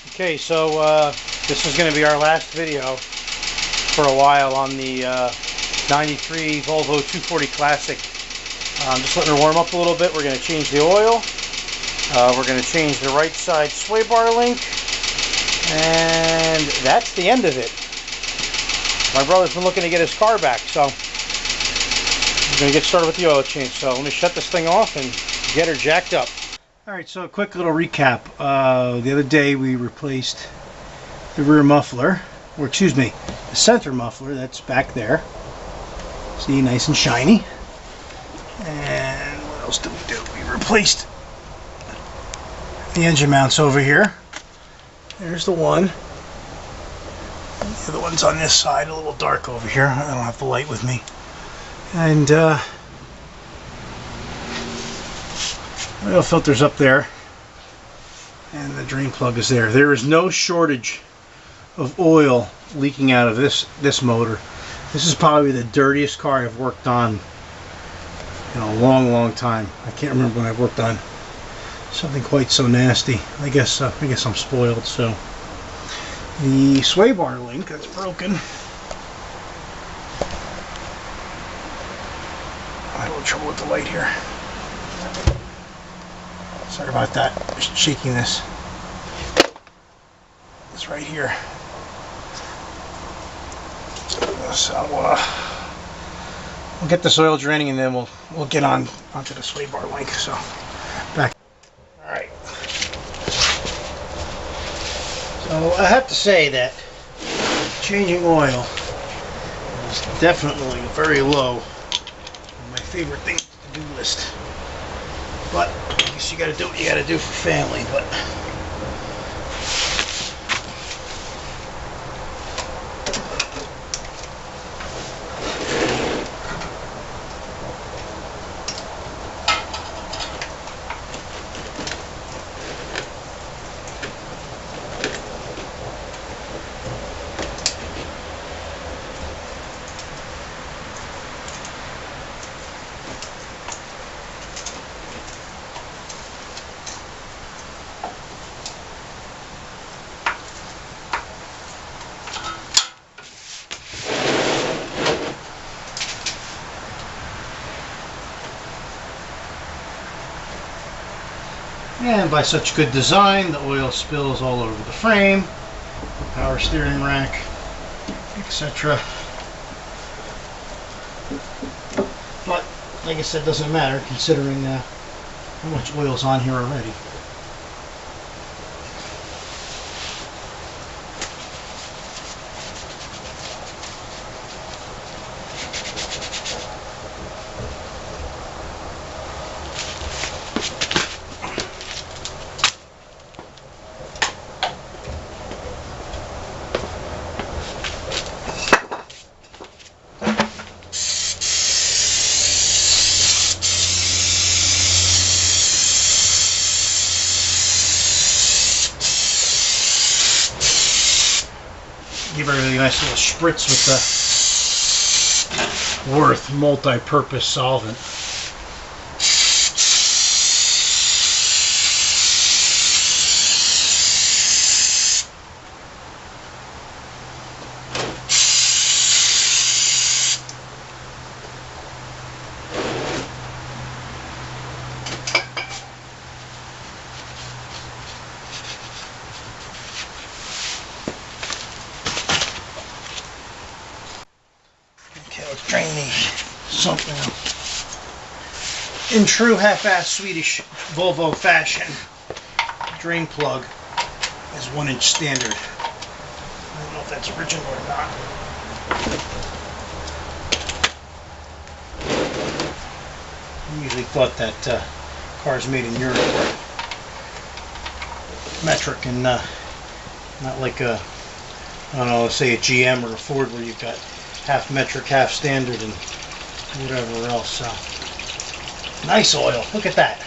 Okay, so this is going to be our last video for a while on the 93 Volvo 240 Classic. Just letting her warm up a little bit. We're going to change the oil. We're going to change the right side sway bar link. And that's the end of it. My brother's been looking to get his car back, so we're going to get started with the oil change. So let me shut this thing off and get her jacked up. Alright, so a quick little recap. The other day we replaced the rear muffler, or excuse me, the center muffler that's back there. See, nice and shiny. And what else did we do? We replaced the engine mounts over here. There's the one. The other one's on this side, a little dark over here. I don't have the light with me. And oil filter's up there, and the drain plug is there. There is no shortage of oil leaking out of this motor. This is probably the dirtiest car I've worked on in a long time. I can't remember when I worked on something quite so nasty. I guess I'm spoiled. So the sway bar link that's broken. I have a little trouble with the light here. Sorry about that. Just shaking this. It's right here. So we'll get this oil draining, and then we'll get onto the sway bar link. So back. All right. So I have to say that changing oil is definitely very low on my favorite things to do list. But I guess you got to do what you got to do for family. But and by such good design, the oil spills all over the frame, the power steering rack, etc. But like I said, doesn't matter considering how much oil's on here already. Give her a really nice little spritz with the Worth multi-purpose solvent. Let's drain these something. In true half-ass Swedish Volvo fashion, the drain plug is 1-inch standard. I don't know if that's original or not. I usually thought that cars made in Europe were metric and not like a, I don't know, say a GM or a Ford where you've got half metric, half standard, and whatever else. So nice oil. Look at that.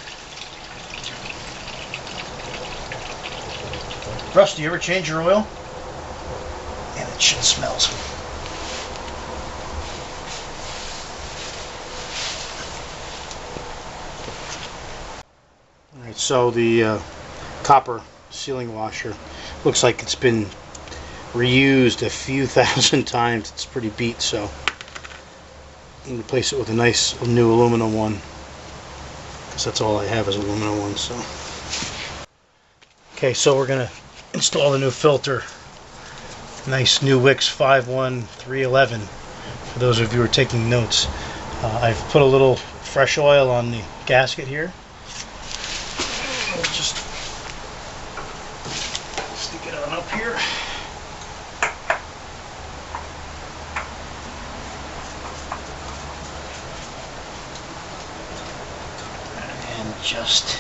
Russ, do you ever change your oil? And it shit smells. Alright, so the copper sealing washer Looks like it's been reused a few thousand times. It's pretty beat, so I'm gonna replace it with a nice new aluminum one, because that's all I have is aluminum ones. So okay, so we're gonna install the new filter. Nice new Wix 51311. For those of you who are taking notes, I've put a little fresh oil on the gasket here. I'll just stick it on up here. And just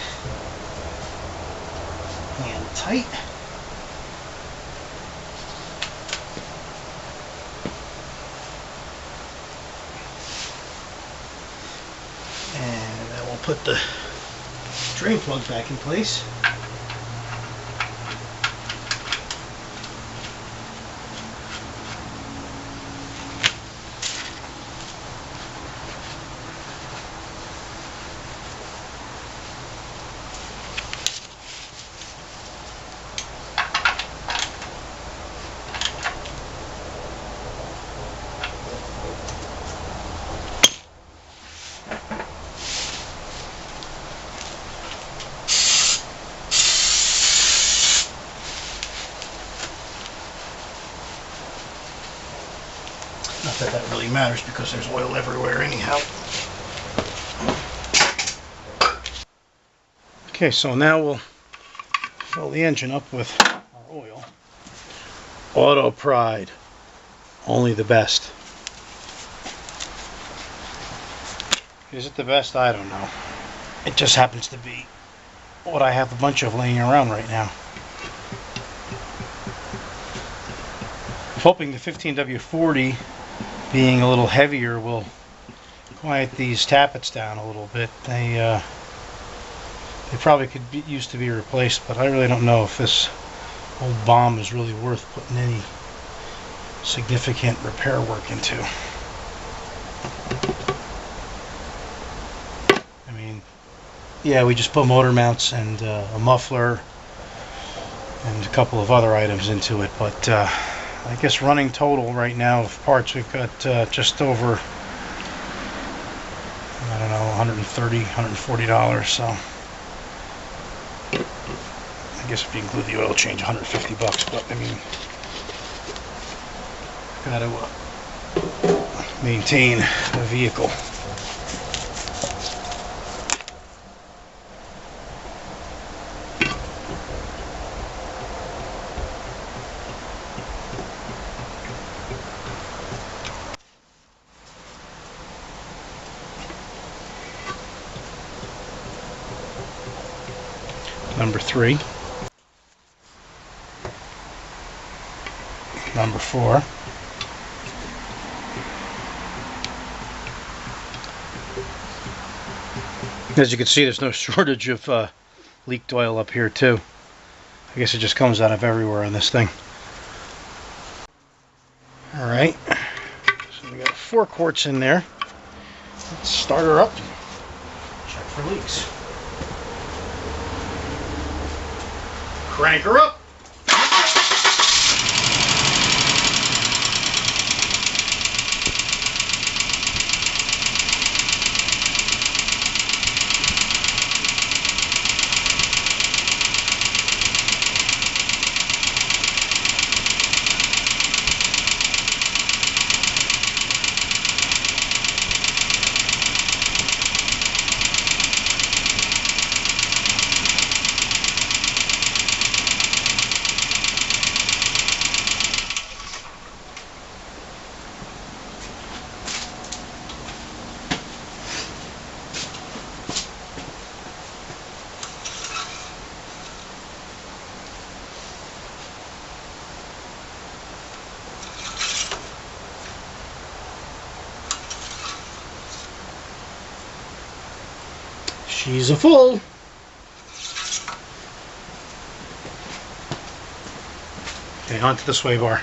hand tight. And then we'll put the drain plug back in place. Not that that really matters because there's oil everywhere anyhow. Okay, so now we'll fill the engine up with our oil. Auto Pride, only the best. Is it the best? I don't know. It just happens to be what I have a bunch of laying around right now. I'm hoping the 15W40 being a little heavier will quiet these tappets down a little bit. They probably could be used to be replaced, but I really don't know if this old bomb is really worth putting any significant repair work into. I mean, yeah, we just put motor mounts and a muffler and a couple of other items into it, but I guess running total right now of parts, we've got just over, I don't know, $130, $140. So I guess if you include the oil change, $150. But I mean, got to maintain the vehicle. Number 3, number 4, as you can see, there's no shortage of leaked oil up here too. I guess it just comes out of everywhere on this thing. Alright, so we got 4 quarts in there. Let's start her up and check for leaks. Crank her up. She's a full. Okay, onto the sway bar.